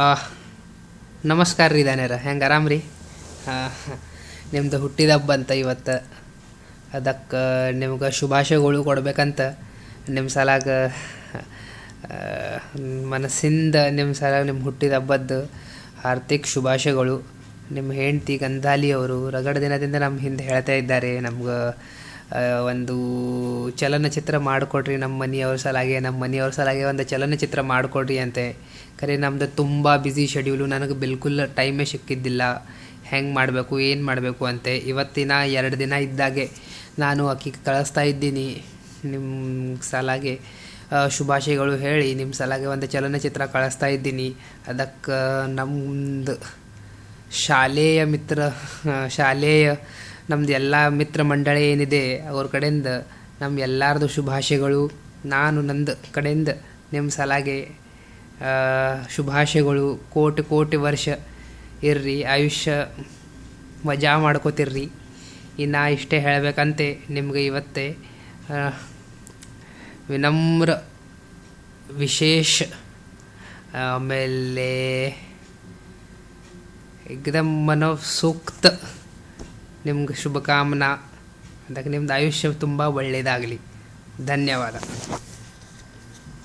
ಆ, ನಮಸ್ಕಾರ ರೀ ದಾನ್ಯರ, ಹೆಂಗೆ ಆರಾಮ್ ರೀ? ನಿಮ್ದು ಹುಟ್ಟಿದ ಹಬ್ಬ ಅಂತ ಇವತ್ತು. ಅದಕ್ಕೆ ನಿಮ್ಗೆ ಶುಭಾಶಯಗಳು ಕೊಡ್ಬೇಕಂತ ನಿಮ್ಮ ಸಲಾಗ ಮನಸ್ಸಿಂದ ನಿಮ್ಮ ಸಲಾಗ ನಿಮ್ಮ ಹುಟ್ಟಿದ ಹಬ್ಬದ್ದು ಹಾರ್ದಿಕ ಶುಭಾಶಯಗಳು. ನಿಮ್ಮ ಹೆಂಡ್ತಿ ಗಂಧಾಲಿ ಅವರು ರಗಡ ದಿನದಿಂದ ನಮ್ಮ ಹಿಂದೆ ಹೇಳ್ತಾ ಇದ್ದಾರೆ, ನಮ್ಗೆ ಒಂದು ಚಲನಚಿತ್ರ ಮಾಡಿಕೊಡ್ರಿ, ನಮ್ಮ ಮನೆಯವ್ರ ಸಲಾಗೆ ಒಂದು ಚಲನಚಿತ್ರ ಮಾಡಿಕೊಡ್ರಿ ಅಂತೆ. ಖರೆ ನಮ್ಮದು ತುಂಬ ಬ್ಯುಸಿ ಶೆಡ್ಯೂಲು, ನನಗೆ ಬಿಲ್ಕುಲ್ ಟೈಮೇ ಸಿಕ್ಕಿದ್ದಿಲ್ಲ ಹೆಂಗೆ ಮಾಡಬೇಕು ಏನು ಮಾಡಬೇಕು ಅಂತೆ. ಇವತ್ತಿನ 2 ದಿನ ಇದ್ದಾಗೆ ನಾನು ಆಕಿಗೆ ಕಳಿಸ್ತಾ ಇದ್ದೀನಿ ನಿಮ್ಮ ಸಲಾಗೆ ಶುಭಾಶಯಗಳು ಹೇಳಿ ನಿಮ್ಮ ಸಲಾಗೆ ಒಂದು ಚಲನಚಿತ್ರ ಕಳಿಸ್ತಾ ಇದ್ದೀನಿ. ಅದಕ್ಕೆ ನಮ್ಮದು ಶಾಲೆಯ ನಮ್ಮದು ಎಲ್ಲ ಮಿತ್ರ ಮಂಡಳಿ ಏನಿದೆ ಅವ್ರ ಕಡೆಯಿಂದ ನಮ್ಮ ಎಲ್ಲರದು ಶುಭಾಶಯಗಳು. ನಾನು ನಂದು ಕಡೆಯಿಂದ ನಿಮ್ಮ ಸಲಾಗೆ ಶುಭಾಶಯಗಳು. ಕೋಟಿ ಕೋಟಿ ವರ್ಷ ಇರ್ರಿ, ಆಯುಷ್ಯ ಮಜಾ ಮಾಡ್ಕೋತಿರ್ರಿ. ಇನ್ನು ಇಷ್ಟೇ ಹೇಳಬೇಕಂತೆ ನಿಮ್ಗೆ ಇವತ್ತೇ ವಿನಮ್ರ ವಿಶೇಷ ಆಮೇಲೆ ಏಕದಮ್ ಮನೋಸೂಕ್ತ ನಿಮ್ಗೆ ಶುಭಕಾಮನಾ. ಅದಕ್ಕೆ ನಿಮ್ದು ಆಯುಷ್ಯ ತುಂಬ ಒಳ್ಳೆಯದಾಗಲಿ. ಧನ್ಯವಾದ.